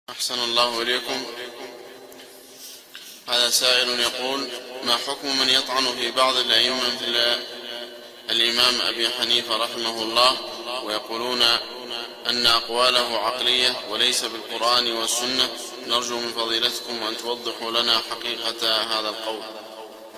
أحسن الله إليكم. هذا سائل يقول: ما حكم من يطعن في بعض الأئمة مثل الإمام أبي حنيفة رحمه الله ويقولون أن أقواله عقلية وليس بالقرآن والسنة؟ نرجو من فضيلتكم أن توضحوا لنا حقيقة هذا القول.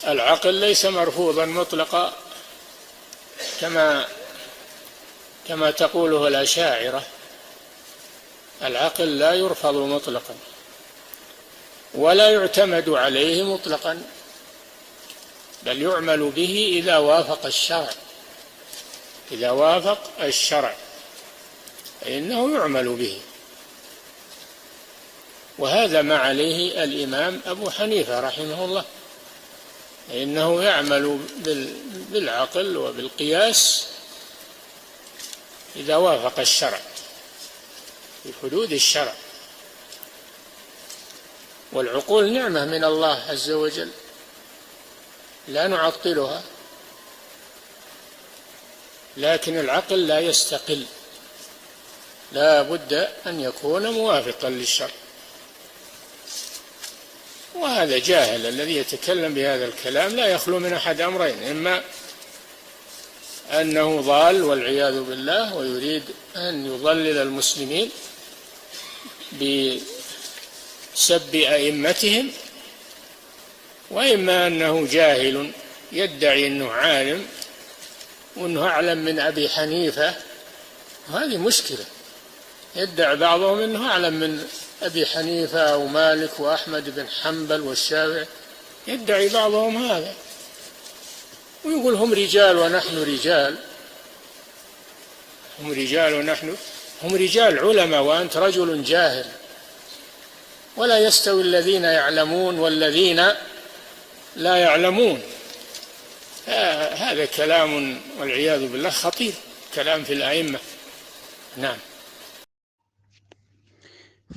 العقل ليس مرفوضا مطلقا كما تقوله الأشاعرة. العقل لا يرفض مطلقا ولا يعتمد عليه مطلقا، بل يعمل به إذا وافق الشرع فإنه يعمل به، وهذا ما عليه الإمام أبو حنيفة رحمه الله، إنه يعمل بالعقل وبالقياس إذا وافق الشرع في حدود الشرع. والعقول نعمة من الله عز وجل لا نعطلها، لكن العقل لا يستقل، لا بد أن يكون موافقا للشرع. وهذا جاهل الذي يتكلم بهذا الكلام لا يخلو من أحد أمرين: إما أنه ضال والعياذ بالله ويريد أن يضلل المسلمين بسب أئمتهم، وإما أنه جاهل يدعي أنه عالم وأنه أعلم من أبي حنيفة. هذه مشكلة، يدعي بعضهم أنه أعلم من أبي حنيفة أو مالك وأحمد بن حنبل والشافعي، يدعي بعضهم هذا ويقول هم رجال ونحن رجال، هم رجال علماء وأنت رجل جاهل، ولا يستوي الذين يعلمون والذين لا يعلمون. هذا كلام والعياذ بالله خطير، كلام في الأئمة. نعم.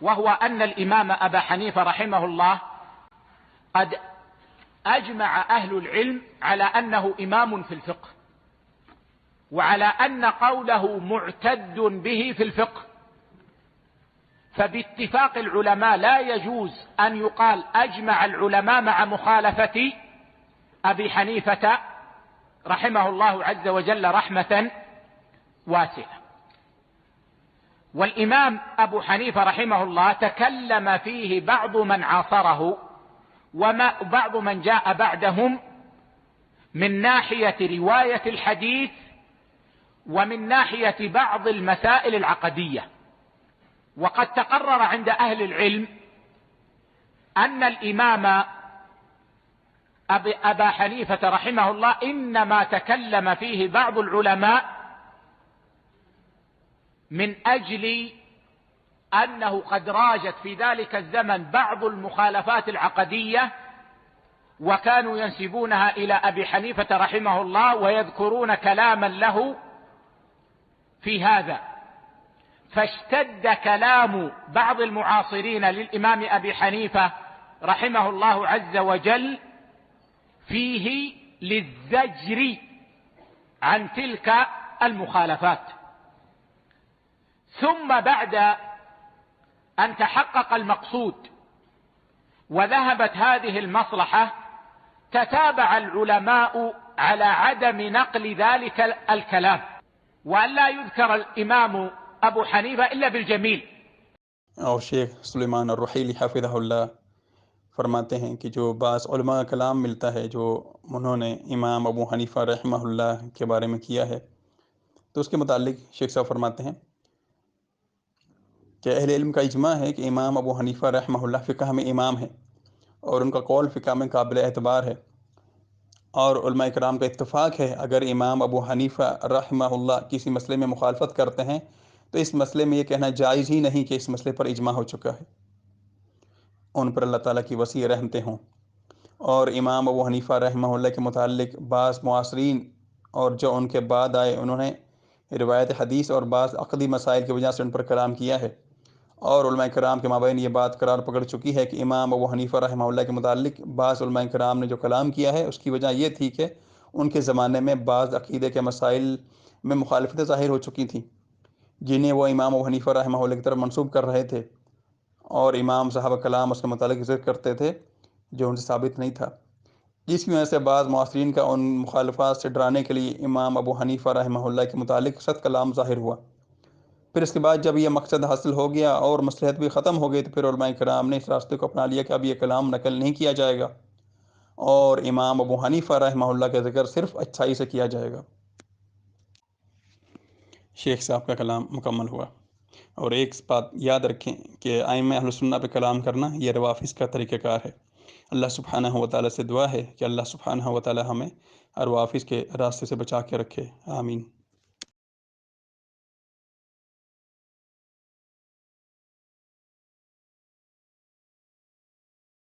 وهو أن الإمام أبا حنيفة رحمه الله قد أجمع أهل العلم على أنه إمام في الفقه، وعلى أن قوله معتد به في الفقه، فباتفاق العلماء لا يجوز أن يقال أجمع العلماء مع مخالفة أبي حنيفة رحمه الله عز وجل رحمة واسعة. والإمام أبو حنيفة رحمه الله تكلم فيه بعض من عاصره وبعض من جاء بعدهم من ناحية رواية الحديث ومن ناحية بعض المسائل العقدية. وقد تقرر عند أهل العلم أن الإمام أبا حنيفة رحمه الله إنما تكلم فيه بعض العلماء من أجل أنه قد راجت في ذلك الزمن بعض المخالفات العقدية، وكانوا ينسبونها إلى أبي حنيفة رحمه الله ويذكرون كلاما له في هذا، فاشتد كلام بعض المعاصرين للإمام أبي حنيفة رحمه الله عز وجل فيه للزجر عن تلك المخالفات. ثم بعد أن تحقق المقصود وذهبت هذه المصلحة، تتابع العلماء على عدم نقل ذلك الكلام، وأن لا يذكر الإمام أبو حنيفة إلا بالجميل. اور شیخ سلیمان الرحیلی حفظہ اللہ فرماتے ہیں کہ جو بعض علماء کا کلام ملتا ہے جو انہوں نے امام ابو حنیفہ رحمہ اللہ کے بارے میں کیا ہے، تو اس کے متعلق شیخ صاحب فرماتے ہیں کہ اہل علم کا اجماع ہے کہ امام ابو حنیفہ رحمہ اللہ فقہ میں امام ہیں، اور ان کا قول فقہ میں قابل اعتبار ہے، اور علماء کرام کا اتفاق ہے اگر امام ابو حنیفہ رحمہ اللہ کسی مسئلے میں مخالفت کرتے ہیں تو اس مسئلے میں یہ کہنا جائز ہی نہیں کہ اس مسئلے پر اجماع ہو چکا ہے، ان پر اللہ تعالیٰ کی وسیع رحمتیں ہوں۔ اور امام ابو حنیفہ رحمہ اللہ کے متعلق بعض معاصرین اور جو ان کے بعد آئے انہوں نے روایت حدیث اور بعض عقدی مسائل کی وجہ سے ان پر کلام کیا ہے، اور علماء کرام کے مابین یہ بات قرار پکڑ چکی ہے کہ امام ابو حنیفہ رحمہ اللہ کے متعلق بعض علماء کرام نے جو کلام کیا ہے اس کی وجہ یہ تھی کہ ان کے زمانے میں بعض عقیدے کے مسائل میں مخالفتیں ظاہر ہو چکی تھیں جنہیں وہ امام ابو حنیفہ رحمہ اللہ کی طرف منسوب کر رہے تھے، اور امام صاحب کلام اس کے متعلق ذکر کرتے تھے جو ان سے ثابت نہیں تھا، جس کی وجہ سے بعض معاصرین کا ان مخالفات سے ڈرانے کے لیے امام ابو حنیفہ رحمہ اللہ کے متعلق سخت کلام ظاہر ہوا۔ پھر اس کے بعد جب یہ مقصد حاصل ہو گیا اور مصلحت بھی ختم ہو گئی تو پھر علماء کرام نے اس راستے کو اپنا لیا کہ اب یہ کلام نقل نہیں کیا جائے گا اور امام ابو حنیفہ رحمہ اللہ کا ذکر صرف اچھائی سے کیا جائے گا۔ شیخ صاحب کا کلام مکمل ہوا۔ اور ایک بات یاد رکھیں کہ ائمہ اہل سنہ پہ کلام کرنا یہ روافظ کا طریقہ کار ہے۔ اللہ سبحانہ و تعالیٰ سے دعا ہے کہ اللہ سبحانہ و تعالیٰ ہمیں روافظ کے راستے سے بچا کے رکھے، آمین۔